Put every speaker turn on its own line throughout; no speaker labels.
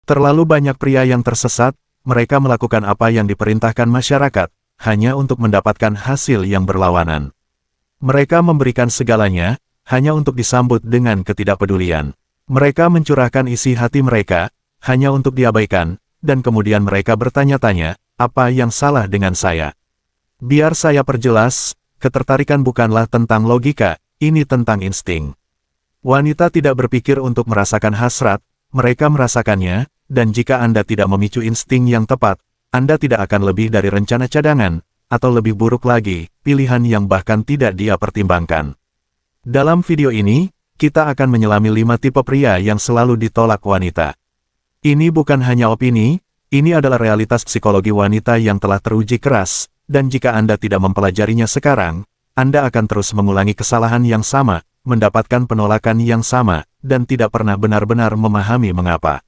Terlalu banyak pria yang tersesat, mereka melakukan apa yang diperintahkan masyarakat, hanya untuk mendapatkan hasil yang berlawanan. Mereka memberikan segalanya, hanya untuk disambut dengan ketidakpedulian. Mereka mencurahkan isi hati mereka, hanya untuk diabaikan, dan kemudian mereka bertanya-tanya, apa yang salah dengan saya? Biar saya perjelas, ketertarikan bukanlah tentang logika, ini tentang insting. Wanita tidak berpikir untuk merasakan hasrat, mereka merasakannya, dan jika Anda tidak memicu insting yang tepat, Anda tidak akan lebih dari rencana cadangan, atau lebih buruk lagi, pilihan yang bahkan tidak dia pertimbangkan. Dalam video ini, kita akan menyelami 5 tipe pria yang selalu ditolak wanita. Ini bukan hanya opini, ini adalah realitas psikologi wanita yang telah teruji keras, dan jika Anda tidak mempelajarinya sekarang, Anda akan terus mengulangi kesalahan yang sama, mendapatkan penolakan yang sama, dan tidak pernah benar-benar memahami mengapa.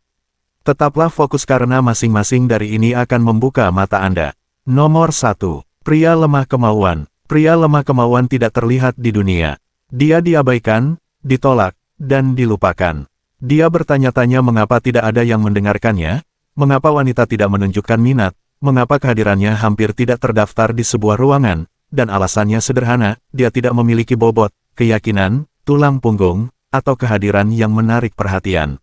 Tetaplah fokus karena masing-masing dari ini akan membuka mata Anda. Nomor 1. Pria lemah kemauan. Pria lemah kemauan tidak terlihat di dunia. Dia diabaikan, ditolak, dan dilupakan. Dia bertanya-tanya mengapa tidak ada yang mendengarkannya, mengapa wanita tidak menunjukkan minat, mengapa kehadirannya hampir tidak terdaftar di sebuah ruangan, dan alasannya sederhana, dia tidak memiliki bobot, keyakinan, tulang punggung, atau kehadiran yang menarik perhatian.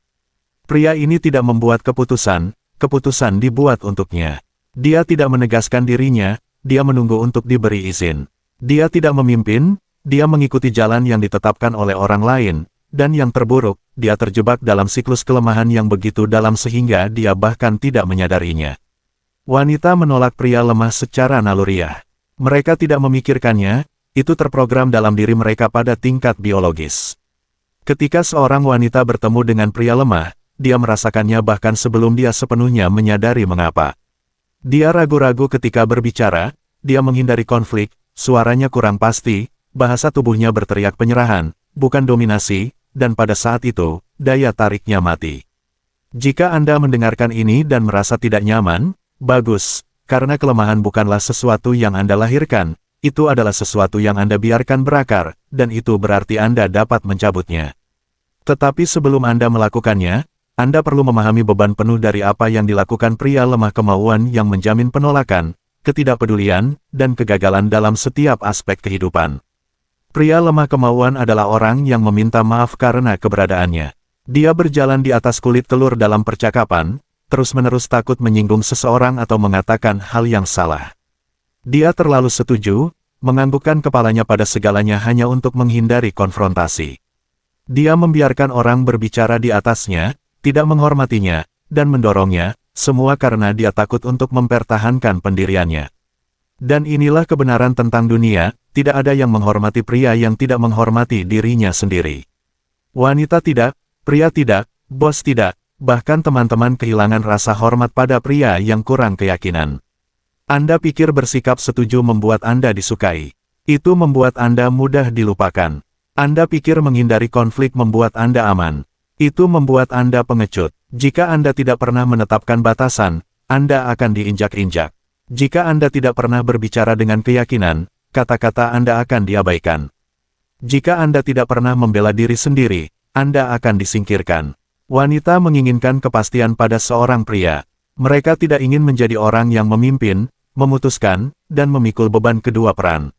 Pria ini tidak membuat keputusan, keputusan dibuat untuknya. Dia tidak menegaskan dirinya, dia menunggu untuk diberi izin. Dia tidak memimpin, dia mengikuti jalan yang ditetapkan oleh orang lain, dan yang terburuk, dia terjebak dalam siklus kelemahan yang begitu dalam sehingga dia bahkan tidak menyadarinya. Wanita menolak pria lemah secara naluriah. Mereka tidak memikirkannya, itu terprogram dalam diri mereka pada tingkat biologis. Ketika seorang wanita bertemu dengan pria lemah, dia merasakannya bahkan sebelum dia sepenuhnya menyadari mengapa. Dia ragu-ragu ketika berbicara, dia menghindari konflik, suaranya kurang pasti, bahasa tubuhnya berteriak penyerahan, bukan dominasi, dan pada saat itu, daya tariknya mati. Jika Anda mendengarkan ini dan merasa tidak nyaman, bagus, karena kelemahan bukanlah sesuatu yang Anda lahirkan, itu adalah sesuatu yang Anda biarkan berakar, dan itu berarti Anda dapat mencabutnya. Tetapi sebelum Anda melakukannya, Anda perlu memahami beban penuh dari apa yang dilakukan pria lemah kemauan yang menjamin penolakan, ketidakpedulian, dan kegagalan dalam setiap aspek kehidupan. Pria lemah kemauan adalah orang yang meminta maaf karena keberadaannya. Dia berjalan di atas kulit telur dalam percakapan, terus-menerus takut menyinggung seseorang atau mengatakan hal yang salah. Dia terlalu setuju, menganggukkan kepalanya pada segalanya hanya untuk menghindari konfrontasi. Dia membiarkan orang berbicara di atasnya, tidak menghormatinya, dan mendorongnya, semua karena dia takut untuk mempertahankan pendiriannya. Dan inilah kebenaran tentang dunia, tidak ada yang menghormati pria yang tidak menghormati dirinya sendiri. Wanita tidak, pria tidak, bos tidak, bahkan teman-teman kehilangan rasa hormat pada pria yang kurang keyakinan. Anda pikir bersikap setuju membuat Anda disukai. Itu membuat Anda mudah dilupakan. Anda pikir menghindari konflik membuat Anda aman. Itu membuat Anda pengecut. Jika Anda tidak pernah menetapkan batasan, Anda akan diinjak-injak. Jika Anda tidak pernah berbicara dengan keyakinan, kata-kata Anda akan diabaikan. Jika Anda tidak pernah membela diri sendiri, Anda akan disingkirkan. Wanita menginginkan kepastian pada seorang pria. Mereka tidak ingin menjadi orang yang memimpin, memutuskan, dan memikul beban kedua peran.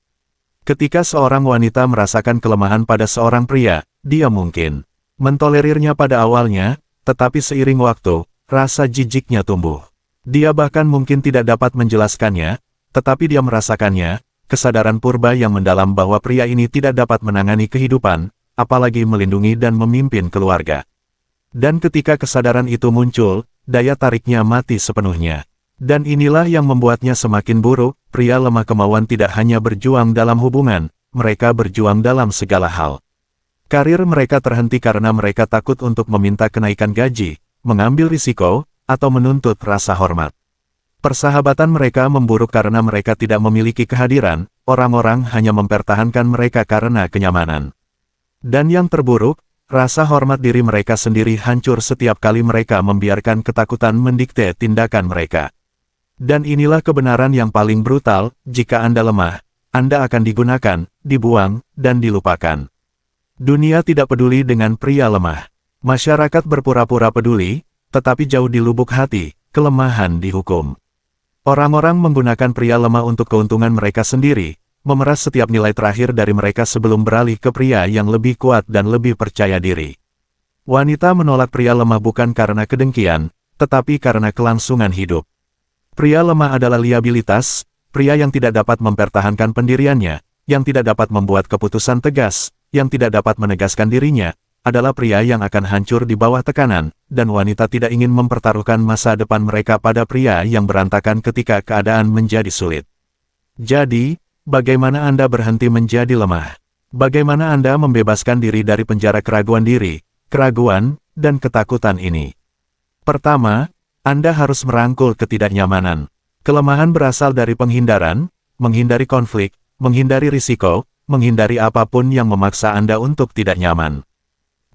Ketika seorang wanita merasakan kelemahan pada seorang pria, dia mungkin mentolerirnya pada awalnya, tetapi seiring waktu, rasa jijiknya tumbuh. Dia bahkan mungkin tidak dapat menjelaskannya, tetapi dia merasakannya, kesadaran purba yang mendalam bahwa pria ini tidak dapat menangani kehidupan, apalagi melindungi dan memimpin keluarga. Dan ketika kesadaran itu muncul, daya tariknya mati sepenuhnya. Dan inilah yang membuatnya semakin buruk. Pria lemah kemauan tidak hanya berjuang dalam hubungan, mereka berjuang dalam segala hal. Karir mereka terhenti karena mereka takut untuk meminta kenaikan gaji, mengambil risiko, atau menuntut rasa hormat. Persahabatan mereka memburuk karena mereka tidak memiliki kehadiran, orang-orang hanya mempertahankan mereka karena kenyamanan. Dan yang terburuk, rasa hormat diri mereka sendiri hancur setiap kali mereka membiarkan ketakutan mendikte tindakan mereka. Dan inilah kebenaran yang paling brutal, jika Anda lemah, Anda akan digunakan, dibuang, dan dilupakan. Dunia tidak peduli dengan pria lemah. Masyarakat berpura-pura peduli, tetapi jauh di lubuk hati, kelemahan dihukum. Orang-orang menggunakan pria lemah untuk keuntungan mereka sendiri, memeras setiap nilai terakhir dari mereka sebelum beralih ke pria yang lebih kuat dan lebih percaya diri. Wanita menolak pria lemah bukan karena kedengkian, tetapi karena kelangsungan hidup. Pria lemah adalah liabilitas, pria yang tidak dapat mempertahankan pendiriannya, yang tidak dapat membuat keputusan tegas, yang tidak dapat menegaskan dirinya, adalah pria yang akan hancur di bawah tekanan, dan wanita tidak ingin mempertaruhkan masa depan mereka pada pria yang berantakan ketika keadaan menjadi sulit. Jadi, bagaimana Anda berhenti menjadi lemah? Bagaimana Anda membebaskan diri dari penjara keraguan diri, keraguan, dan ketakutan ini? Pertama, Anda harus merangkul ketidaknyamanan. Kelemahan berasal dari penghindaran, menghindari konflik, menghindari risiko, menghindari apapun yang memaksa Anda untuk tidak nyaman.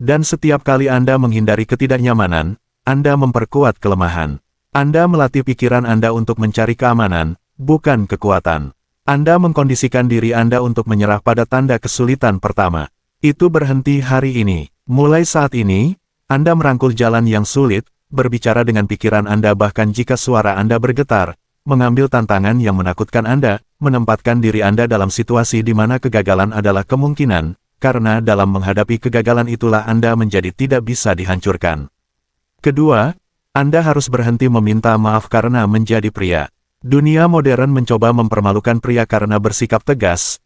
Dan setiap kali Anda menghindari ketidaknyamanan, Anda memperkuat kelemahan. Anda melatih pikiran Anda untuk mencari keamanan, bukan kekuatan. Anda mengkondisikan diri Anda untuk menyerah pada tanda kesulitan pertama. Itu berhenti hari ini. Mulai saat ini, Anda merangkul jalan yang sulit, berbicara dengan pikiran Anda bahkan jika suara Anda bergetar, mengambil tantangan yang menakutkan Anda, menempatkan diri Anda dalam situasi di mana kegagalan adalah kemungkinan, karena dalam menghadapi kegagalan itulah Anda menjadi tidak bisa dihancurkan. Kedua, Anda harus berhenti meminta maaf karena menjadi pria. Dunia modern mencoba mempermalukan pria karena bersikap tegas,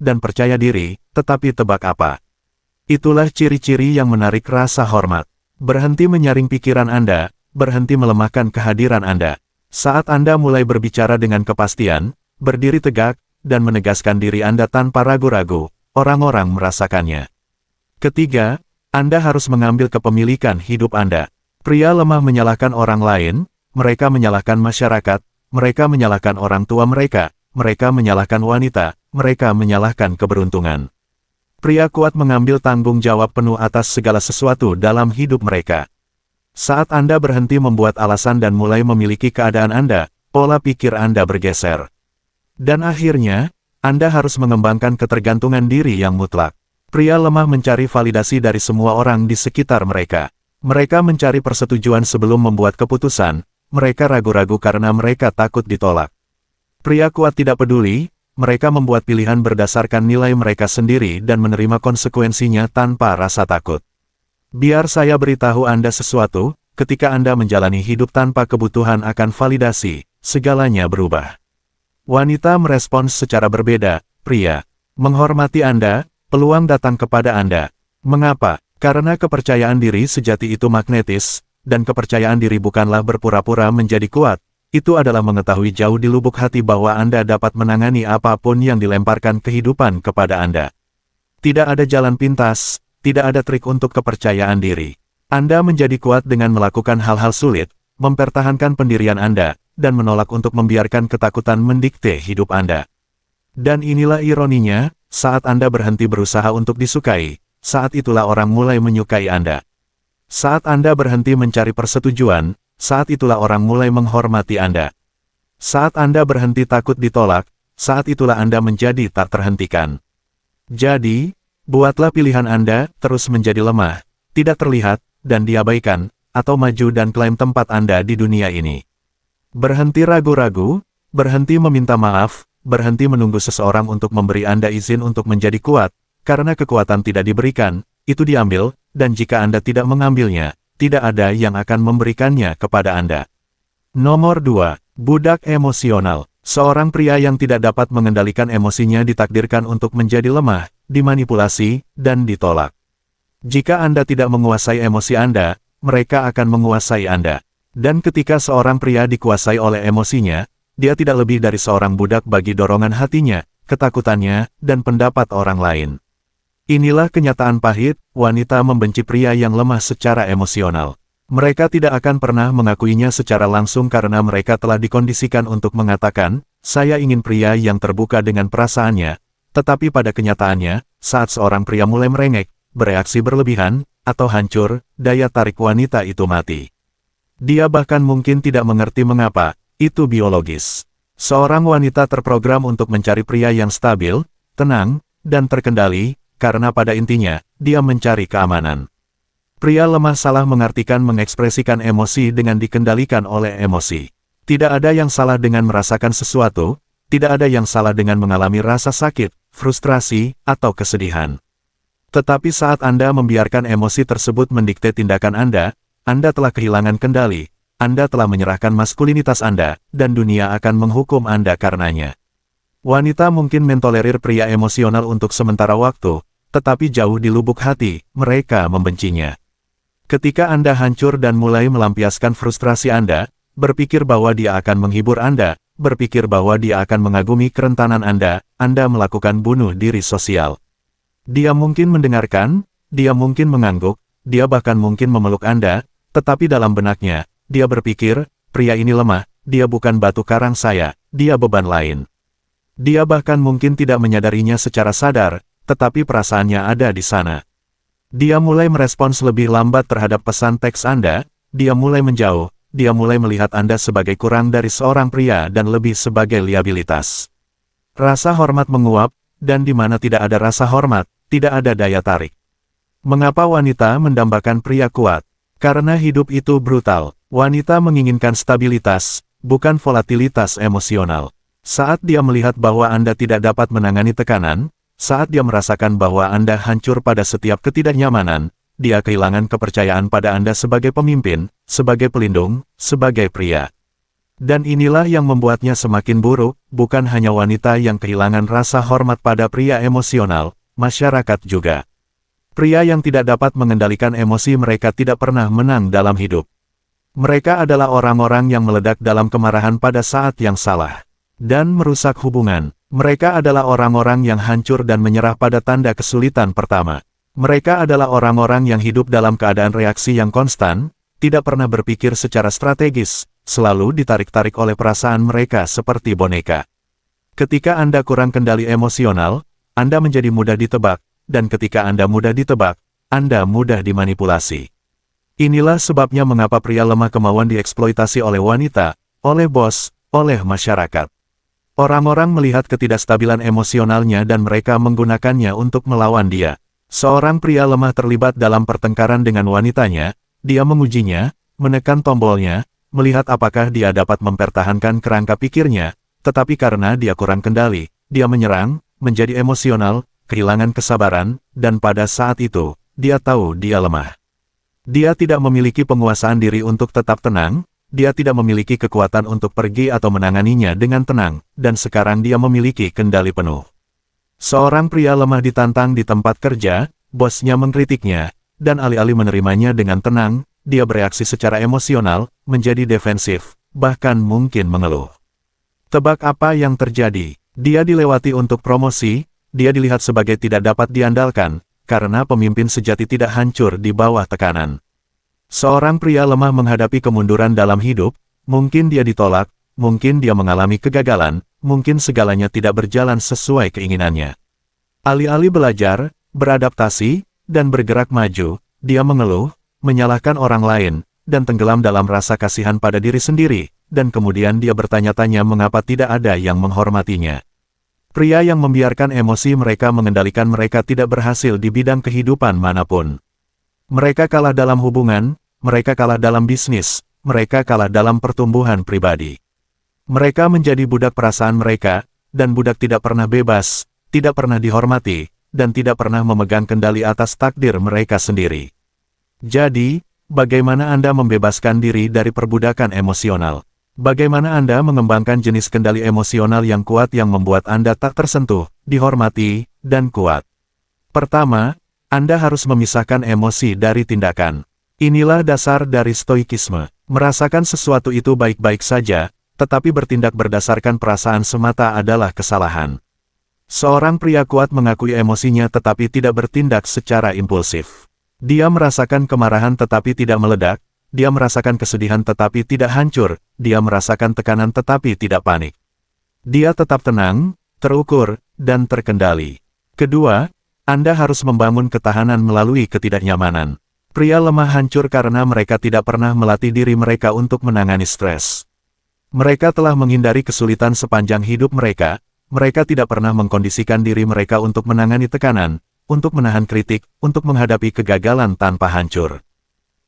dan percaya diri, tetapi tebak apa? Itulah ciri-ciri yang menarik rasa hormat. Berhenti menyaring pikiran Anda, berhenti melemahkan kehadiran Anda. Saat Anda mulai berbicara dengan kepastian, berdiri tegak, dan menegaskan diri Anda tanpa ragu-ragu, orang-orang merasakannya. Ketiga, Anda harus mengambil kepemilikan hidup Anda. Pria lemah menyalahkan orang lain, mereka menyalahkan masyarakat, mereka menyalahkan orang tua mereka menyalahkan wanita, mereka menyalahkan keberuntungan. Pria kuat mengambil tanggung jawab penuh atas segala sesuatu dalam hidup mereka. Saat Anda berhenti membuat alasan dan mulai memiliki keadaan Anda, pola pikir Anda bergeser. Dan akhirnya, Anda harus mengembangkan ketergantungan diri yang mutlak. Pria lemah mencari validasi dari semua orang di sekitar mereka. Mereka mencari persetujuan sebelum membuat keputusan, mereka ragu-ragu karena mereka takut ditolak. Pria kuat tidak peduli, mereka membuat pilihan berdasarkan nilai mereka sendiri dan menerima konsekuensinya tanpa rasa takut. Biar saya beritahu Anda sesuatu, ketika Anda menjalani hidup tanpa kebutuhan akan validasi, segalanya berubah. Wanita merespons secara berbeda, pria menghormati Anda, peluang datang kepada Anda. Mengapa? Karena kepercayaan diri sejati itu magnetis, dan kepercayaan diri bukanlah berpura-pura menjadi kuat, itu adalah mengetahui jauh di lubuk hati bahwa Anda dapat menangani apapun yang dilemparkan kehidupan kepada Anda. Tidak ada jalan pintas, tidak ada trik untuk kepercayaan diri. Anda menjadi kuat dengan melakukan hal-hal sulit, mempertahankan pendirian Anda, dan menolak untuk membiarkan ketakutan mendikte hidup Anda. Dan inilah ironinya, saat Anda berhenti berusaha untuk disukai, saat itulah orang mulai menyukai Anda. Saat Anda berhenti mencari persetujuan, saat itulah orang mulai menghormati Anda. Saat Anda berhenti takut ditolak, saat itulah Anda menjadi tak terhentikan. Jadi, buatlah pilihan Anda terus menjadi lemah, tidak terlihat, dan diabaikan, atau maju dan klaim tempat Anda di dunia ini. Berhenti ragu-ragu, berhenti meminta maaf, berhenti menunggu seseorang untuk memberi Anda izin untuk menjadi kuat, karena kekuatan tidak diberikan, itu diambil, dan jika Anda tidak mengambilnya, tidak ada yang akan memberikannya kepada Anda. Nomor 2. Budak emosional. Seorang pria yang tidak dapat mengendalikan emosinya ditakdirkan untuk menjadi lemah, dimanipulasi, dan ditolak. Jika Anda tidak menguasai emosi Anda, mereka akan menguasai Anda. Dan ketika seorang pria dikuasai oleh emosinya, dia tidak lebih dari seorang budak bagi dorongan hatinya, ketakutannya, dan pendapat orang lain. Inilah kenyataan pahit, wanita membenci pria yang lemah secara emosional. Mereka tidak akan pernah mengakuinya secara langsung karena mereka telah dikondisikan untuk mengatakan, saya ingin pria yang terbuka dengan perasaannya, tetapi pada kenyataannya, saat seorang pria mulai merengek, bereaksi berlebihan, atau hancur, daya tarik wanita itu mati. Dia bahkan mungkin tidak mengerti mengapa, itu biologis. Seorang wanita terprogram untuk mencari pria yang stabil, tenang, dan terkendali, karena pada intinya, dia mencari keamanan. Pria lemah salah mengartikan mengekspresikan emosi dengan dikendalikan oleh emosi. Tidak ada yang salah dengan merasakan sesuatu, tidak ada yang salah dengan mengalami rasa sakit, frustrasi, atau kesedihan. Tetapi saat Anda membiarkan emosi tersebut mendikte tindakan Anda telah kehilangan kendali, Anda telah menyerahkan maskulinitas Anda, dan dunia akan menghukum Anda karenanya. Wanita mungkin mentolerir pria emosional untuk sementara waktu, tetapi jauh di lubuk hati, mereka membencinya. Ketika Anda hancur dan mulai melampiaskan frustrasi Anda, berpikir bahwa dia akan menghibur Anda, berpikir bahwa dia akan mengagumi kerentanan Anda melakukan bunuh diri sosial. Dia mungkin mendengarkan, dia mungkin mengangguk, dia bahkan mungkin memeluk Anda, tetapi dalam benaknya, dia berpikir, pria ini lemah, dia bukan batu karang saya, dia beban lain. Dia bahkan mungkin tidak menyadarinya secara sadar, tetapi perasaannya ada di sana. Dia mulai merespons lebih lambat terhadap pesan teks Anda, dia mulai menjauh, dia mulai melihat Anda sebagai kurang dari seorang pria dan lebih sebagai liabilitas. Rasa hormat menguap, dan di mana tidak ada rasa hormat, tidak ada daya tarik. Mengapa wanita mendambakan pria kuat? Karena hidup itu brutal. Wanita menginginkan stabilitas, bukan volatilitas emosional. Saat dia melihat bahwa Anda tidak dapat menangani tekanan, saat dia merasakan bahwa Anda hancur pada setiap ketidaknyamanan, dia kehilangan kepercayaan pada Anda sebagai pemimpin, sebagai pelindung, sebagai pria. Dan inilah yang membuatnya semakin buruk, bukan hanya wanita yang kehilangan rasa hormat pada pria emosional, masyarakat juga. Pria yang tidak dapat mengendalikan emosi mereka tidak pernah menang dalam hidup. Mereka adalah orang-orang yang meledak dalam kemarahan pada saat yang salah dan merusak hubungan. Mereka adalah orang-orang yang hancur dan menyerah pada tanda kesulitan pertama. Mereka adalah orang-orang yang hidup dalam keadaan reaksi yang konstan, tidak pernah berpikir secara strategis, selalu ditarik-tarik oleh perasaan mereka seperti boneka. Ketika Anda kurang kendali emosional, Anda menjadi mudah ditebak, dan ketika Anda mudah ditebak, Anda mudah dimanipulasi. Inilah sebabnya mengapa pria lemah kemauan dieksploitasi oleh wanita, oleh bos, oleh masyarakat. Orang-orang melihat ketidakstabilan emosionalnya dan mereka menggunakannya untuk melawan dia. Seorang pria lemah terlibat dalam pertengkaran dengan wanitanya, dia mengujinya, menekan tombolnya, melihat apakah dia dapat mempertahankan kerangka pikirnya, tetapi karena dia kurang kendali, dia menyerang, menjadi emosional, kehilangan kesabaran, dan pada saat itu, dia tahu dia lemah. Dia tidak memiliki penguasaan diri untuk tetap tenang, dia tidak memiliki kekuatan untuk pergi atau menanganinya dengan tenang, dan sekarang dia memiliki kendali penuh. Seorang pria lemah ditantang di tempat kerja, bosnya mengkritiknya, dan alih-alih menerimanya dengan tenang, dia bereaksi secara emosional, menjadi defensif, bahkan mungkin mengeluh. Tebak apa yang terjadi? Dia dilewati untuk promosi, dia dilihat sebagai tidak dapat diandalkan, karena pemimpin sejati tidak hancur di bawah tekanan. Seorang pria lemah menghadapi kemunduran dalam hidup, mungkin dia ditolak, mungkin dia mengalami kegagalan, mungkin segalanya tidak berjalan sesuai keinginannya. Alih-alih belajar, beradaptasi, dan bergerak maju, dia mengeluh, menyalahkan orang lain, dan tenggelam dalam rasa kasihan pada diri sendiri, dan kemudian dia bertanya-tanya mengapa tidak ada yang menghormatinya. Pria yang membiarkan emosi mereka mengendalikan mereka tidak berhasil di bidang kehidupan manapun. Mereka kalah dalam hubungan, mereka kalah dalam bisnis, mereka kalah dalam pertumbuhan pribadi. Mereka menjadi budak perasaan mereka, dan budak tidak pernah bebas, tidak pernah dihormati, dan tidak pernah memegang kendali atas takdir mereka sendiri. Jadi, bagaimana Anda membebaskan diri dari perbudakan emosional? Bagaimana Anda mengembangkan jenis kendali emosional yang kuat yang membuat Anda tak tersentuh, dihormati, dan kuat? Pertama, Anda harus memisahkan emosi dari tindakan. Inilah dasar dari stoikisme. Merasakan sesuatu itu baik-baik saja, tetapi bertindak berdasarkan perasaan semata adalah kesalahan. Seorang pria kuat mengakui emosinya tetapi tidak bertindak secara impulsif. Dia merasakan kemarahan tetapi tidak meledak, dia merasakan kesedihan tetapi tidak hancur, dia merasakan tekanan tetapi tidak panik. Dia tetap tenang, terukur, dan terkendali. Kedua, Anda harus membangun ketahanan melalui ketidaknyamanan. Pria lemah hancur karena mereka tidak pernah melatih diri mereka untuk menangani stres. Mereka telah menghindari kesulitan sepanjang hidup mereka, mereka tidak pernah mengkondisikan diri mereka untuk menangani tekanan, untuk menahan kritik, untuk menghadapi kegagalan tanpa hancur.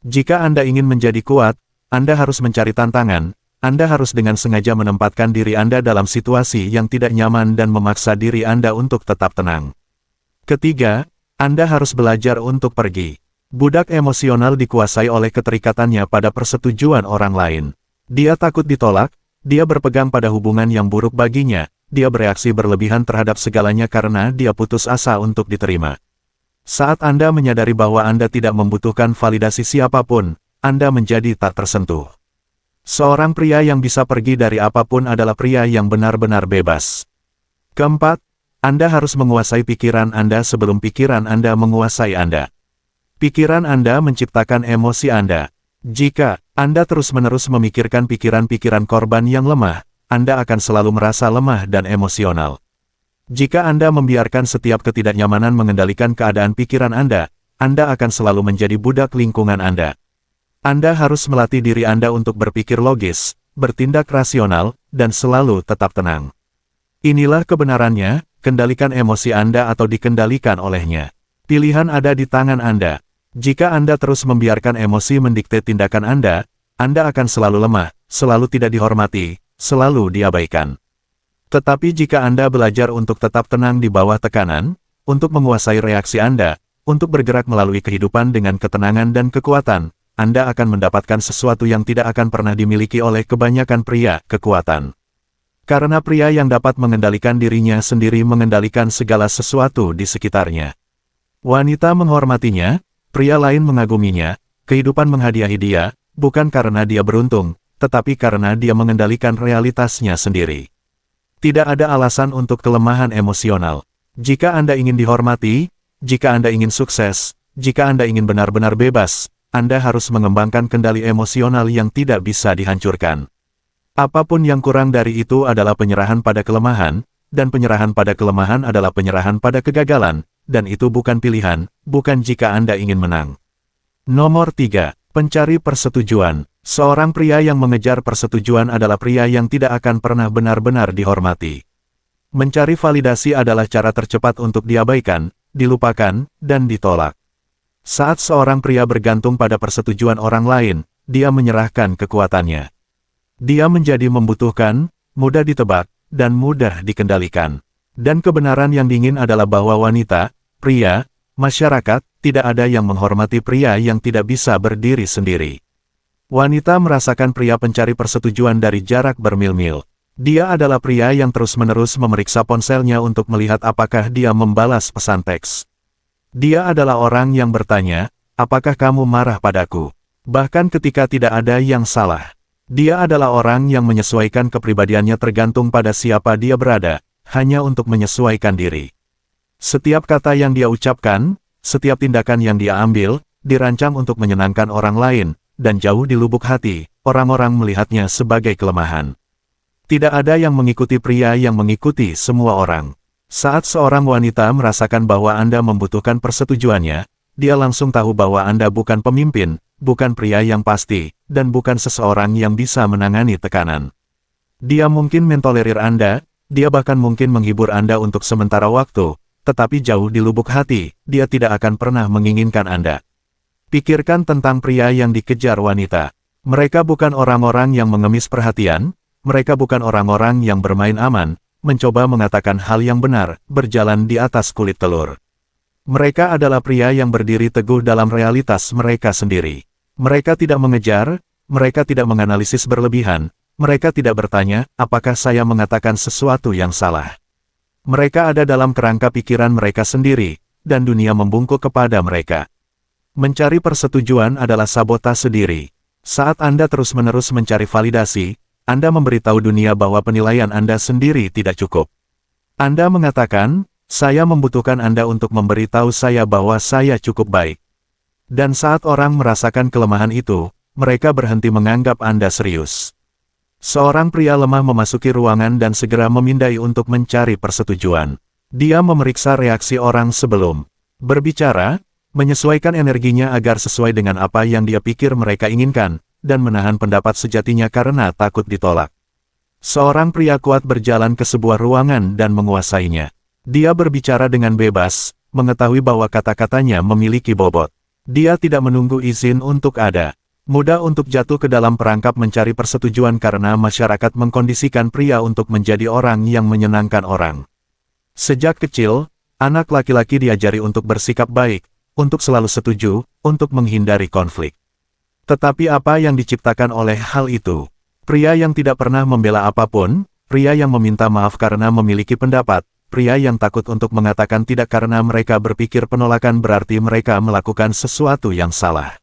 Jika Anda ingin menjadi kuat, Anda harus mencari tantangan. Anda harus dengan sengaja menempatkan diri Anda dalam situasi yang tidak nyaman dan memaksa diri Anda untuk tetap tenang. Ketiga, Anda harus belajar untuk pergi. Budak emosional dikuasai oleh keterikatannya pada persetujuan orang lain. Dia takut ditolak, dia berpegang pada hubungan yang buruk baginya, dia bereaksi berlebihan terhadap segalanya karena dia putus asa untuk diterima. Saat Anda menyadari bahwa Anda tidak membutuhkan validasi siapapun, Anda menjadi tak tersentuh. Seorang pria yang bisa pergi dari apapun adalah pria yang benar-benar bebas. Keempat, Anda harus menguasai pikiran Anda sebelum pikiran Anda menguasai Anda. Pikiran Anda menciptakan emosi Anda. Jika Anda terus-menerus memikirkan pikiran-pikiran korban yang lemah, Anda akan selalu merasa lemah dan emosional. Jika Anda membiarkan setiap ketidaknyamanan mengendalikan keadaan pikiran Anda akan selalu menjadi budak lingkungan Anda. Anda harus melatih diri Anda untuk berpikir logis, bertindak rasional, dan selalu tetap tenang. Inilah kebenarannya, kendalikan emosi Anda atau dikendalikan olehnya. Pilihan ada di tangan Anda. Jika Anda terus membiarkan emosi mendikte tindakan Anda akan selalu lemah, selalu tidak dihormati, selalu diabaikan. Tetapi jika Anda belajar untuk tetap tenang di bawah tekanan, untuk menguasai reaksi Anda, untuk bergerak melalui kehidupan dengan ketenangan dan kekuatan, Anda akan mendapatkan sesuatu yang tidak akan pernah dimiliki oleh kebanyakan pria, kekuatan. Karena pria yang dapat mengendalikan dirinya sendiri mengendalikan segala sesuatu di sekitarnya. Wanita menghormatinya, pria lain mengaguminya, kehidupan menghadiahi dia, bukan karena dia beruntung, tetapi karena dia mengendalikan realitasnya sendiri. Tidak ada alasan untuk kelemahan emosional. Jika Anda ingin dihormati, jika Anda ingin sukses, jika Anda ingin benar-benar bebas, Anda harus mengembangkan kendali emosional yang tidak bisa dihancurkan. Apapun yang kurang dari itu adalah penyerahan pada kelemahan, dan penyerahan pada kelemahan adalah penyerahan pada kegagalan, dan itu bukan pilihan, bukan jika Anda ingin menang. Nomor 3. Pencari persetujuan. Seorang pria yang mengejar persetujuan adalah pria yang tidak akan pernah benar-benar dihormati. Mencari validasi adalah cara tercepat untuk diabaikan, dilupakan, dan ditolak. Saat seorang pria bergantung pada persetujuan orang lain, dia menyerahkan kekuatannya. Dia menjadi membutuhkan, mudah ditebak, dan mudah dikendalikan. Dan kebenaran yang dingin adalah bahwa wanita, pria, masyarakat, tidak ada yang menghormati pria yang tidak bisa berdiri sendiri. Wanita merasakan pria pencari persetujuan dari jarak bermil-mil. Dia adalah pria yang terus-menerus memeriksa ponselnya untuk melihat apakah dia membalas pesan teks. Dia adalah orang yang bertanya, apakah kamu marah padaku? Bahkan ketika tidak ada yang salah. Dia adalah orang yang menyesuaikan kepribadiannya tergantung pada siapa dia berada, hanya untuk menyesuaikan diri. Setiap kata yang dia ucapkan, setiap tindakan yang dia ambil, dirancang untuk menyenangkan orang lain, dan jauh di lubuk hati, orang-orang melihatnya sebagai kelemahan. Tidak ada yang mengikuti pria yang mengikuti semua orang. Saat seorang wanita merasakan bahwa Anda membutuhkan persetujuannya, dia langsung tahu bahwa Anda bukan pemimpin, bukan pria yang pasti, dan bukan seseorang yang bisa menangani tekanan. Dia mungkin mentolerir Anda, dia bahkan mungkin menghibur Anda untuk sementara waktu, tetapi jauh di lubuk hati, dia tidak akan pernah menginginkan Anda. Pikirkan tentang pria yang dikejar wanita. Mereka bukan orang-orang yang mengemis perhatian, mereka bukan orang-orang yang bermain aman, mencoba mengatakan hal yang benar, berjalan di atas kulit telur. Mereka adalah pria yang berdiri teguh dalam realitas mereka sendiri. Mereka tidak mengejar, mereka tidak menganalisis berlebihan, mereka tidak bertanya, apakah saya mengatakan sesuatu yang salah. Mereka ada dalam kerangka pikiran mereka sendiri, dan dunia membungkuk kepada mereka. Mencari persetujuan adalah sabotase diri. Saat Anda terus-menerus mencari validasi, Anda memberitahu dunia bahwa penilaian Anda sendiri tidak cukup. Anda mengatakan, saya membutuhkan Anda untuk memberitahu saya bahwa saya cukup baik. Dan saat orang merasakan kelemahan itu, mereka berhenti menganggap Anda serius. Seorang pria lemah memasuki ruangan dan segera memindai untuk mencari persetujuan. Dia memeriksa reaksi orang sebelum berbicara, menyesuaikan energinya agar sesuai dengan apa yang dia pikir mereka inginkan, dan menahan pendapat sejatinya karena takut ditolak. Seorang pria kuat berjalan ke sebuah ruangan dan menguasainya. Dia berbicara dengan bebas, mengetahui bahwa kata-katanya memiliki bobot. Dia tidak menunggu izin untuk ada. Mudah untuk jatuh ke dalam perangkap mencari persetujuan karena masyarakat mengkondisikan pria untuk menjadi orang yang menyenangkan orang. Sejak kecil, anak laki-laki diajari untuk bersikap baik, untuk selalu setuju, untuk menghindari konflik. Tetapi apa yang diciptakan oleh hal itu? Pria yang tidak pernah membela apapun, pria yang meminta maaf karena memiliki pendapat, pria yang takut untuk mengatakan tidak karena mereka berpikir penolakan berarti mereka melakukan sesuatu yang salah.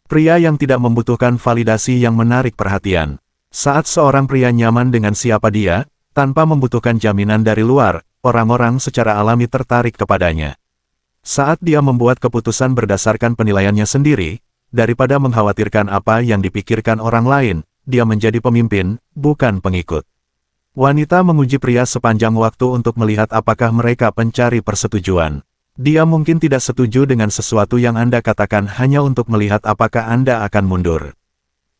Pria yang tidak membutuhkan validasi yang menarik perhatian. Saat seorang pria nyaman dengan siapa dia, tanpa membutuhkan jaminan dari luar, orang-orang secara alami tertarik kepadanya. Saat dia membuat keputusan berdasarkan penilaiannya sendiri, daripada mengkhawatirkan apa yang dipikirkan orang lain, dia menjadi pemimpin, bukan pengikut. Wanita menguji pria sepanjang waktu untuk melihat apakah mereka pencari persetujuan. Dia mungkin tidak setuju dengan sesuatu yang Anda katakan hanya untuk melihat apakah Anda akan mundur.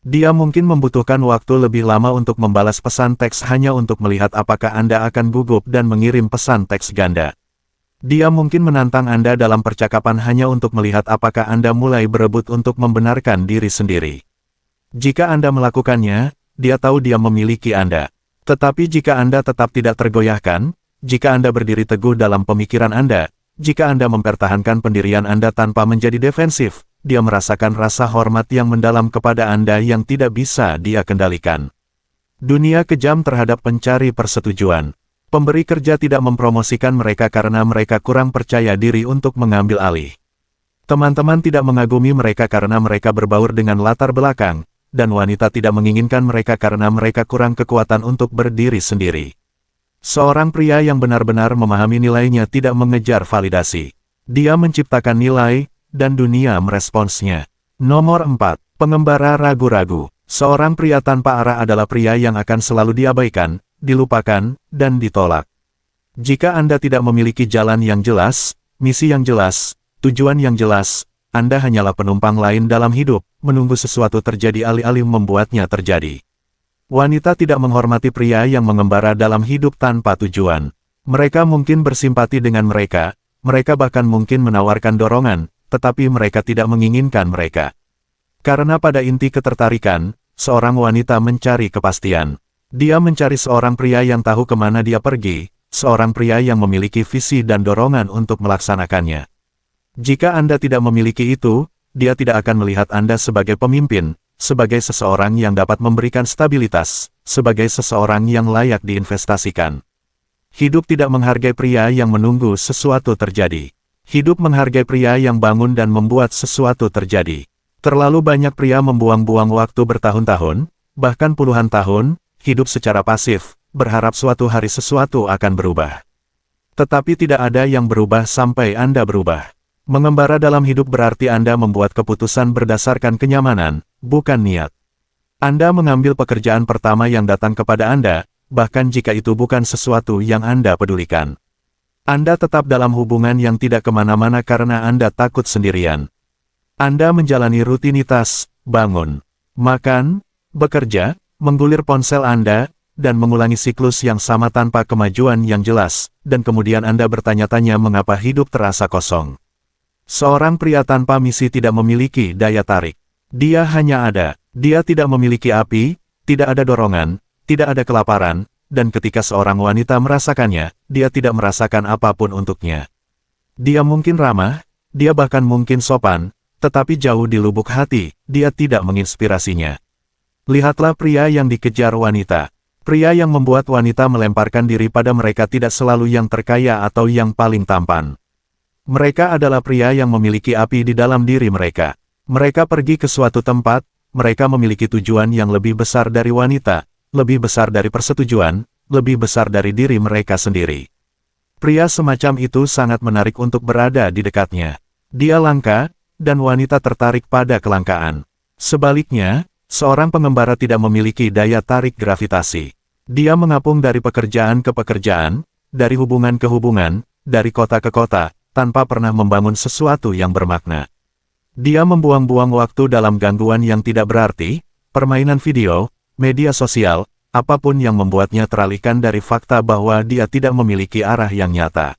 Dia mungkin membutuhkan waktu lebih lama untuk membalas pesan teks hanya untuk melihat apakah Anda akan gugup dan mengirim pesan teks ganda. Dia mungkin menantang Anda dalam percakapan hanya untuk melihat apakah Anda mulai berebut untuk membenarkan diri sendiri. Jika Anda melakukannya, dia tahu dia memiliki Anda. Tetapi jika Anda tetap tidak tergoyahkan, jika Anda berdiri teguh dalam pemikiran Anda, jika Anda mempertahankan pendirian Anda tanpa menjadi defensif, dia merasakan rasa hormat yang mendalam kepada Anda yang tidak bisa dia kendalikan. Dunia kejam terhadap pencari persetujuan. Pemberi kerja tidak mempromosikan mereka karena mereka kurang percaya diri untuk mengambil alih. Teman-teman tidak mengagumi mereka karena mereka berbaur dengan latar belakang, dan wanita tidak menginginkan mereka karena mereka kurang kekuatan untuk berdiri sendiri. Seorang pria yang benar-benar memahami nilainya tidak mengejar validasi. Dia menciptakan nilai, dan dunia meresponsnya. Nomor 4. Pengembara ragu-ragu. Seorang pria tanpa arah adalah pria yang akan selalu diabaikan, dilupakan, dan ditolak. Jika Anda tidak memiliki jalan yang jelas, misi yang jelas, tujuan yang jelas, Anda hanyalah penumpang lain dalam hidup, menunggu sesuatu terjadi alih-alih membuatnya terjadi. Wanita tidak menghormati pria yang mengembara dalam hidup tanpa tujuan. Mereka mungkin bersimpati dengan mereka bahkan mungkin menawarkan dorongan, tetapi mereka tidak menginginkan mereka. Karena pada inti ketertarikan, seorang wanita mencari kepastian. Dia mencari seorang pria yang tahu kemana dia pergi, seorang pria yang memiliki visi dan dorongan untuk melaksanakannya. Jika Anda tidak memiliki itu, dia tidak akan melihat Anda sebagai pemimpin, sebagai seseorang yang dapat memberikan stabilitas, sebagai seseorang yang layak diinvestasikan. Hidup tidak menghargai pria yang menunggu sesuatu terjadi. Hidup menghargai pria yang bangun dan membuat sesuatu terjadi. Terlalu banyak pria membuang-buang waktu bertahun-tahun, bahkan puluhan tahun, hidup secara pasif, berharap suatu hari sesuatu akan berubah. Tetapi tidak ada yang berubah sampai Anda berubah. Mengembara dalam hidup berarti Anda membuat keputusan berdasarkan kenyamanan, bukan niat. Anda mengambil pekerjaan pertama yang datang kepada Anda, bahkan jika itu bukan sesuatu yang Anda pedulikan. Anda tetap dalam hubungan yang tidak kemana-mana karena Anda takut sendirian. Anda menjalani rutinitas, bangun, makan, bekerja, menggulir ponsel Anda, dan mengulangi siklus yang sama tanpa kemajuan yang jelas, dan kemudian Anda bertanya-tanya mengapa hidup terasa kosong. Seorang pria tanpa misi tidak memiliki daya tarik. Dia hanya ada. Dia tidak memiliki api, tidak ada dorongan, tidak ada kelaparan, dan ketika seorang wanita merasakannya, dia tidak merasakan apapun untuknya. Dia mungkin ramah, dia bahkan mungkin sopan, tetapi jauh di lubuk hati, dia tidak menginspirasinya. Lihatlah pria yang dikejar wanita. Pria yang membuat wanita melemparkan diri pada mereka tidak selalu yang terkaya atau yang paling tampan. Mereka adalah pria yang memiliki api di dalam diri mereka. Mereka pergi ke suatu tempat, mereka memiliki tujuan yang lebih besar dari wanita, lebih besar dari persetujuan, lebih besar dari diri mereka sendiri. Pria semacam itu sangat menarik untuk berada di dekatnya. Dia langka, dan wanita tertarik pada kelangkaan. Sebaliknya, seorang pengembara tidak memiliki daya tarik gravitasi. Dia mengapung dari pekerjaan ke pekerjaan, dari hubungan ke hubungan, dari kota ke kota, tanpa pernah membangun sesuatu yang bermakna. Dia membuang-buang waktu dalam gangguan yang tidak berarti, permainan video, media sosial, apapun yang membuatnya teralihkan dari fakta bahwa dia tidak memiliki arah yang nyata.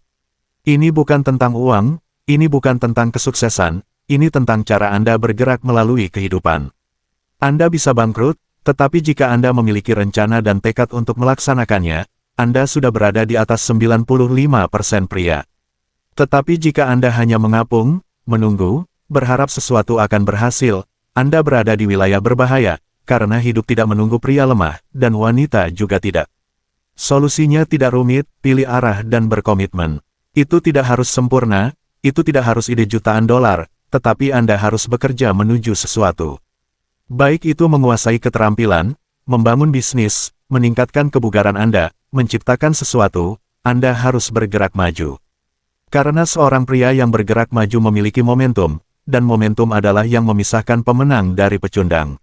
Ini bukan tentang uang, ini bukan tentang kesuksesan, ini tentang cara Anda bergerak melalui kehidupan. Anda bisa bangkrut, tetapi jika Anda memiliki rencana dan tekad untuk melaksanakannya, Anda sudah berada di atas 95% pria. Tetapi jika Anda hanya mengapung, menunggu, berharap sesuatu akan berhasil, Anda berada di wilayah berbahaya, karena hidup tidak menunggu pria lemah, dan wanita juga tidak. Solusinya tidak rumit, pilih arah dan berkomitmen. Itu tidak harus sempurna, itu tidak harus ide jutaan dolar, tetapi Anda harus bekerja menuju sesuatu. Baik itu menguasai keterampilan, membangun bisnis, meningkatkan kebugaran Anda, menciptakan sesuatu, Anda harus bergerak maju. Karena seorang pria yang bergerak maju memiliki momentum, dan momentum adalah yang memisahkan pemenang dari pecundang.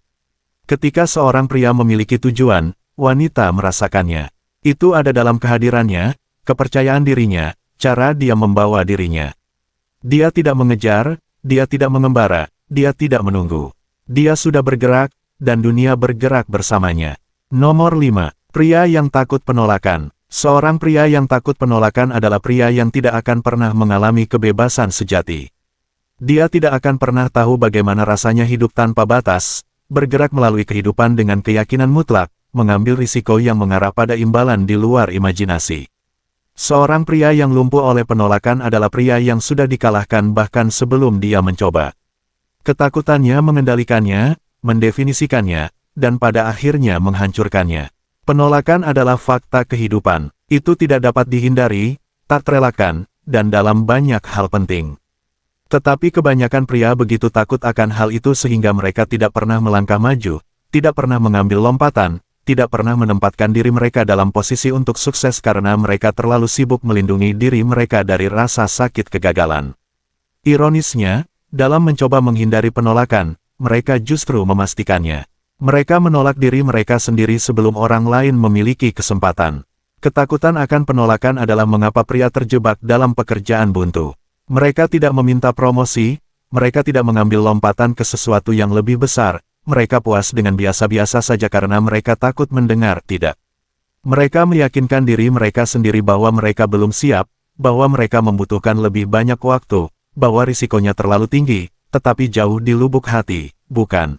Ketika seorang pria memiliki tujuan, wanita merasakannya. Itu ada dalam kehadirannya, kepercayaan dirinya, cara dia membawa dirinya. Dia tidak mengejar, dia tidak mengembara, dia tidak menunggu. Dia sudah bergerak, dan dunia bergerak bersamanya. Nomor 5. Pria yang takut penolakan. Seorang pria yang takut penolakan adalah pria yang tidak akan pernah mengalami kebebasan sejati. Dia tidak akan pernah tahu bagaimana rasanya hidup tanpa batas, bergerak melalui kehidupan dengan keyakinan mutlak, mengambil risiko yang mengarah pada imbalan di luar imajinasi. Seorang pria yang lumpuh oleh penolakan adalah pria yang sudah dikalahkan bahkan sebelum dia mencoba. Ketakutannya mengendalikannya, mendefinisikannya, dan pada akhirnya menghancurkannya. Penolakan adalah fakta kehidupan. Itu tidak dapat dihindari, tak terelakkan, dan dalam banyak hal penting. Tetapi kebanyakan pria begitu takut akan hal itu sehingga mereka tidak pernah melangkah maju, tidak pernah mengambil lompatan, tidak pernah menempatkan diri mereka dalam posisi untuk sukses karena mereka terlalu sibuk melindungi diri mereka dari rasa sakit kegagalan. Ironisnya, dalam mencoba menghindari penolakan, mereka justru memastikannya. Mereka menolak diri mereka sendiri sebelum orang lain memiliki kesempatan. Ketakutan akan penolakan adalah mengapa pria terjebak dalam pekerjaan buntu. Mereka tidak meminta promosi, mereka tidak mengambil lompatan ke sesuatu yang lebih besar, mereka puas dengan biasa-biasa saja karena mereka takut mendengar tidak. Mereka meyakinkan diri mereka sendiri bahwa mereka belum siap, bahwa mereka membutuhkan lebih banyak waktu, bahwa risikonya terlalu tinggi, tetapi jauh di lubuk hati, bukan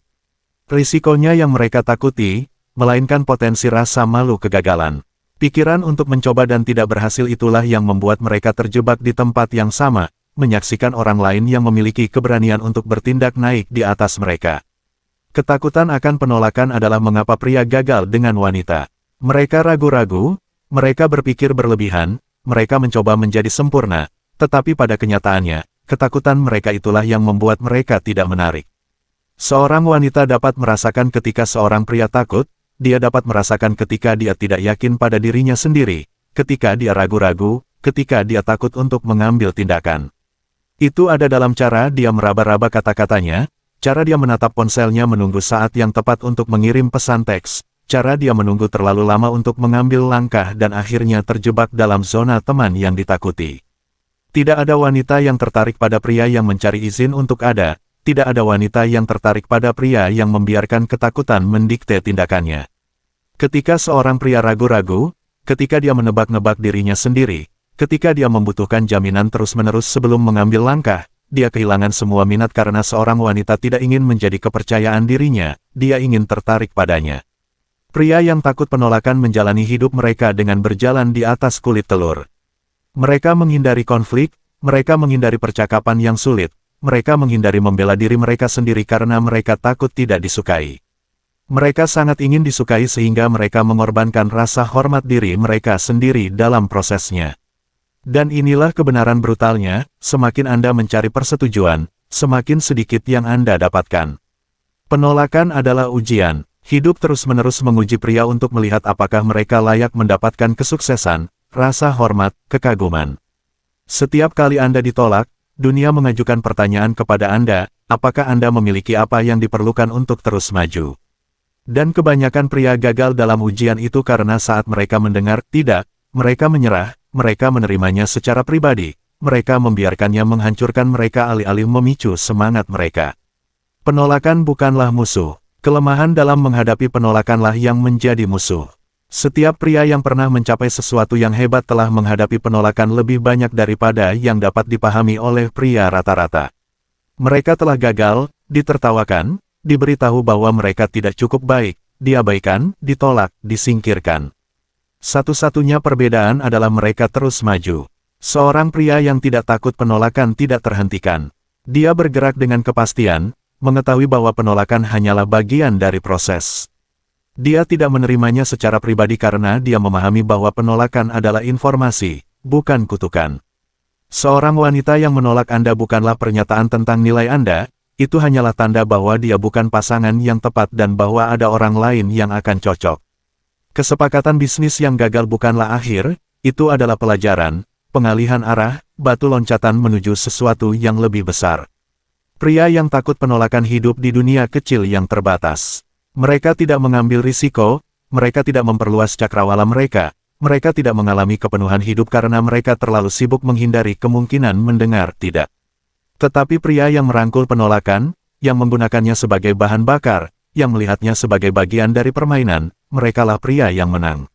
risikonya yang mereka takuti, melainkan potensi rasa malu kegagalan. Pikiran untuk mencoba dan tidak berhasil itulah yang membuat mereka terjebak di tempat yang sama, menyaksikan orang lain yang memiliki keberanian untuk bertindak naik di atas mereka. Ketakutan akan penolakan adalah mengapa pria gagal dengan wanita. Mereka ragu-ragu, mereka berpikir berlebihan, mereka mencoba menjadi sempurna, tetapi pada kenyataannya, ketakutan mereka itulah yang membuat mereka tidak menarik. Seorang wanita dapat merasakan ketika seorang pria takut, dia dapat merasakan ketika dia tidak yakin pada dirinya sendiri, ketika dia ragu-ragu, ketika dia takut untuk mengambil tindakan. Itu ada dalam cara dia meraba-raba kata-katanya, cara dia menatap ponselnya menunggu saat yang tepat untuk mengirim pesan teks, cara dia menunggu terlalu lama untuk mengambil langkah dan akhirnya terjebak dalam zona teman yang ditakuti. Tidak ada wanita yang tertarik pada pria yang mencari izin untuk ada, tidak ada wanita yang tertarik pada pria yang membiarkan ketakutan mendikte tindakannya. Ketika seorang pria ragu-ragu, ketika dia menebak-nebak dirinya sendiri, ketika dia membutuhkan jaminan terus-menerus sebelum mengambil langkah, dia kehilangan semua minat karena seorang wanita tidak ingin menjadi kepercayaan dirinya, dia ingin tertarik padanya. Pria yang takut penolakan menjalani hidup mereka dengan berjalan di atas kulit telur. Mereka menghindari konflik, mereka menghindari percakapan yang sulit, mereka menghindari membela diri mereka sendiri karena mereka takut tidak disukai. Mereka sangat ingin disukai sehingga mereka mengorbankan rasa hormat diri mereka sendiri dalam prosesnya. Dan inilah kebenaran brutalnya, semakin Anda mencari persetujuan, semakin sedikit yang Anda dapatkan. Penolakan adalah ujian, hidup terus-menerus menguji pria untuk melihat apakah mereka layak mendapatkan kesuksesan, rasa hormat, kekaguman. Setiap kali Anda ditolak, dunia mengajukan pertanyaan kepada Anda, apakah Anda memiliki apa yang diperlukan untuk terus maju? Dan kebanyakan pria gagal dalam ujian itu karena saat mereka mendengar tidak, mereka menyerah, mereka menerimanya secara pribadi, mereka membiarkannya menghancurkan mereka alih-alih memicu semangat mereka. Penolakan bukanlah musuh, kelemahan dalam menghadapi penolakanlah yang menjadi musuh. Setiap pria yang pernah mencapai sesuatu yang hebat telah menghadapi penolakan lebih banyak daripada yang dapat dipahami oleh pria rata-rata. Mereka telah gagal, ditertawakan, diberitahu bahwa mereka tidak cukup baik, diabaikan, ditolak, disingkirkan. Satu-satunya perbedaan adalah mereka terus maju. Seorang pria yang tidak takut penolakan tidak terhentikan. Dia bergerak dengan kepastian, mengetahui bahwa penolakan hanyalah bagian dari proses. Dia tidak menerimanya secara pribadi karena dia memahami bahwa penolakan adalah informasi, bukan kutukan. Seorang wanita yang menolak Anda bukanlah pernyataan tentang nilai Anda, itu hanyalah tanda bahwa dia bukan pasangan yang tepat dan bahwa ada orang lain yang akan cocok. Kesepakatan bisnis yang gagal bukanlah akhir, itu adalah pelajaran, pengalihan arah, batu loncatan menuju sesuatu yang lebih besar. Pria yang takut penolakan hidup di dunia kecil yang terbatas. Mereka tidak mengambil risiko, mereka tidak memperluas cakrawala mereka tidak mengalami kepenuhan hidup karena mereka terlalu sibuk menghindari kemungkinan mendengar tidak. Tetapi pria yang merangkul penolakan, yang menggunakannya sebagai bahan bakar, yang melihatnya sebagai bagian dari permainan, merekalah pria yang menang.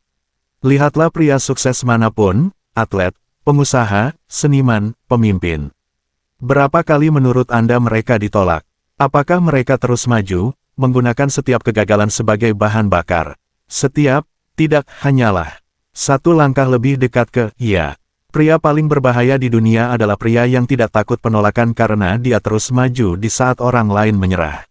Lihatlah pria sukses manapun, atlet, pengusaha, seniman, pemimpin. Berapa kali menurut Anda mereka ditolak? Apakah mereka terus maju, menggunakan setiap kegagalan sebagai bahan bakar? Setiap, tidak, hanyalah satu langkah lebih dekat ke iya. Pria paling berbahaya di dunia adalah pria yang tidak takut penolakan karena dia terus maju di saat orang lain menyerah.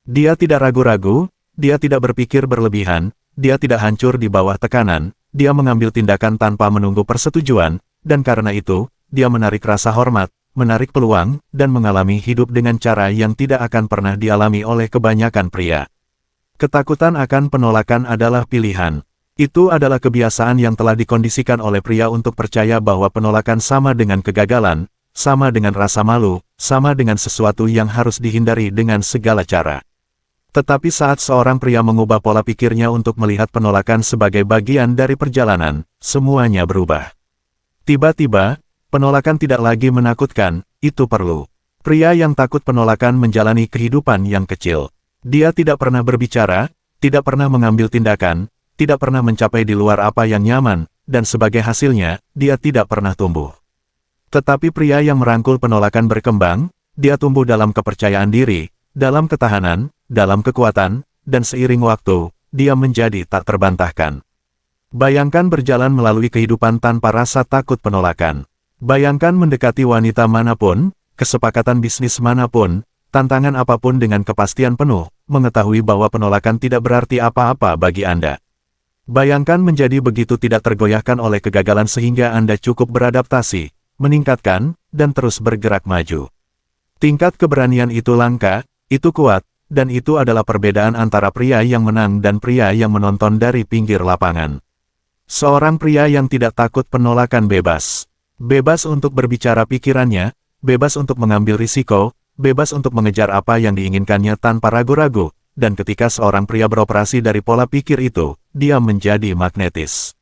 Dia tidak ragu-ragu, dia tidak berpikir berlebihan, dia tidak hancur di bawah tekanan, dia mengambil tindakan tanpa menunggu persetujuan, dan karena itu, dia menarik rasa hormat, menarik peluang, dan mengalami hidup dengan cara yang tidak akan pernah dialami oleh kebanyakan pria. Ketakutan akan penolakan adalah pilihan. Itu adalah kebiasaan yang telah dikondisikan oleh pria untuk percaya bahwa penolakan sama dengan kegagalan, sama dengan rasa malu, sama dengan sesuatu yang harus dihindari dengan segala cara. Tetapi saat seorang pria mengubah pola pikirnya untuk melihat penolakan sebagai bagian dari perjalanan, semuanya berubah. Tiba-tiba, penolakan tidak lagi menakutkan, itu perlu. Pria yang takut penolakan menjalani kehidupan yang kecil. Dia tidak pernah berbicara, tidak pernah mengambil tindakan, tidak pernah mencapai di luar apa yang nyaman, dan sebagai hasilnya, dia tidak pernah tumbuh. Tetapi pria yang merangkul penolakan berkembang, dia tumbuh dalam kepercayaan diri, dalam ketahanan, dalam kekuatan, dan seiring waktu, dia menjadi tak terbantahkan. Bayangkan berjalan melalui kehidupan tanpa rasa takut penolakan. Bayangkan mendekati wanita manapun, kesepakatan bisnis manapun, tantangan apapun dengan kepastian penuh, mengetahui bahwa penolakan tidak berarti apa-apa bagi Anda. Bayangkan menjadi begitu tidak tergoyahkan oleh kegagalan sehingga Anda cukup beradaptasi, meningkatkan, dan terus bergerak maju. Tingkat keberanian itu langka, itu kuat, dan itu adalah perbedaan antara pria yang menang dan pria yang menonton dari pinggir lapangan. Seorang pria yang tidak takut penolakan bebas. Bebas untuk berbicara pikirannya, bebas untuk mengambil risiko, bebas untuk mengejar apa yang diinginkannya tanpa ragu-ragu. Dan ketika seorang pria beroperasi dari pola pikir itu, dia menjadi magnetis.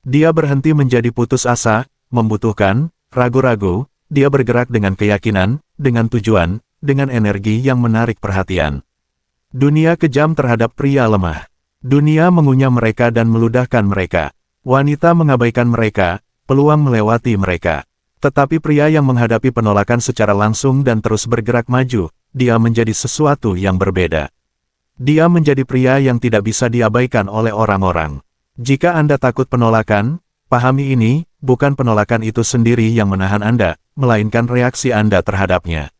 Dia berhenti menjadi putus asa, membutuhkan, ragu-ragu, dia bergerak dengan keyakinan, dengan tujuan, dengan energi yang menarik perhatian. Dunia kejam terhadap pria lemah. Dunia mengunyah mereka dan meludahkan mereka. Wanita mengabaikan mereka, peluang melewati mereka. Tetapi pria yang menghadapi penolakan secara langsung dan terus bergerak maju, dia menjadi sesuatu yang berbeda. Dia menjadi pria yang tidak bisa diabaikan oleh orang-orang. Jika Anda takut penolakan, pahami ini, bukan penolakan itu sendiri yang menahan Anda, melainkan reaksi Anda terhadapnya.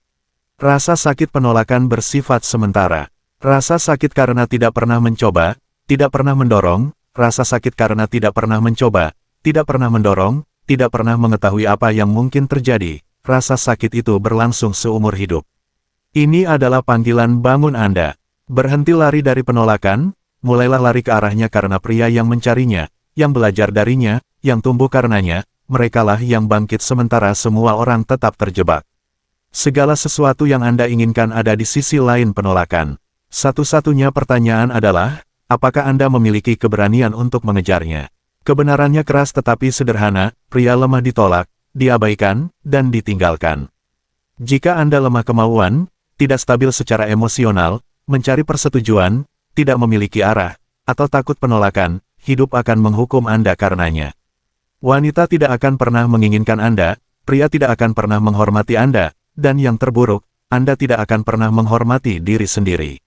Rasa sakit penolakan bersifat sementara. Rasa sakit karena tidak pernah mencoba, tidak pernah mendorong, rasa sakit karena tidak pernah mencoba, tidak pernah mendorong, tidak pernah mengetahui apa yang mungkin terjadi. Rasa sakit itu berlangsung seumur hidup. Ini adalah panggilan bangun Anda. Berhenti lari dari penolakan, mulailah lari ke arahnya karena pria yang mencarinya, yang belajar darinya, yang tumbuh karenanya, merekalah yang bangkit sementara semua orang tetap terjebak. Segala sesuatu yang Anda inginkan ada di sisi lain penolakan. Satu-satunya pertanyaan adalah, apakah Anda memiliki keberanian untuk mengejarnya? Kebenarannya keras tetapi sederhana, pria lemah ditolak, diabaikan, dan ditinggalkan. Jika Anda lemah kemauan, tidak stabil secara emosional, mencari persetujuan, tidak memiliki arah, atau takut penolakan, hidup akan menghukum Anda karenanya. Wanita tidak akan pernah menginginkan Anda, pria tidak akan pernah menghormati Anda, dan yang terburuk, Anda tidak akan pernah menghormati diri sendiri.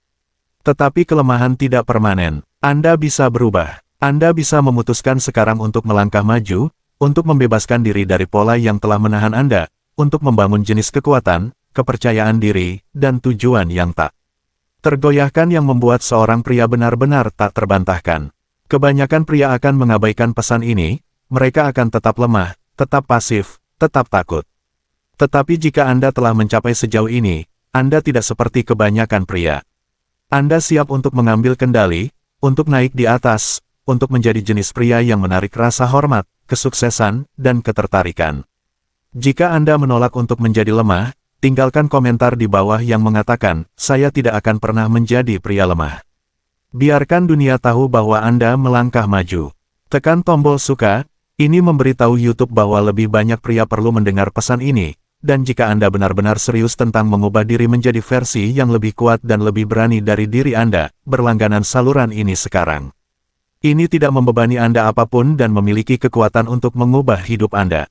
Tetapi kelemahan tidak permanen. Anda bisa berubah. Anda bisa memutuskan sekarang untuk melangkah maju, untuk membebaskan diri dari pola yang telah menahan Anda, untuk membangun jenis kekuatan, kepercayaan diri, dan tujuan yang tak tergoyahkan yang membuat seorang pria benar-benar tak terbantahkan. Kebanyakan pria akan mengabaikan pesan ini, mereka akan tetap lemah, tetap pasif, tetap takut. Tetapi jika Anda telah mencapai sejauh ini, Anda tidak seperti kebanyakan pria. Anda siap untuk mengambil kendali, untuk naik di atas, untuk menjadi jenis pria yang menarik rasa hormat, kesuksesan, dan ketertarikan. Jika Anda menolak untuk menjadi lemah, tinggalkan komentar di bawah yang mengatakan, "Saya tidak akan pernah menjadi pria lemah." Biarkan dunia tahu bahwa Anda melangkah maju. Tekan tombol suka, ini memberitahu YouTube bahwa lebih banyak pria perlu mendengar pesan ini. Dan jika Anda benar-benar serius tentang mengubah diri menjadi versi yang lebih kuat dan lebih berani dari diri Anda, berlangganan saluran ini sekarang. Ini tidak membebani Anda apapun dan memiliki kekuatan untuk mengubah hidup Anda.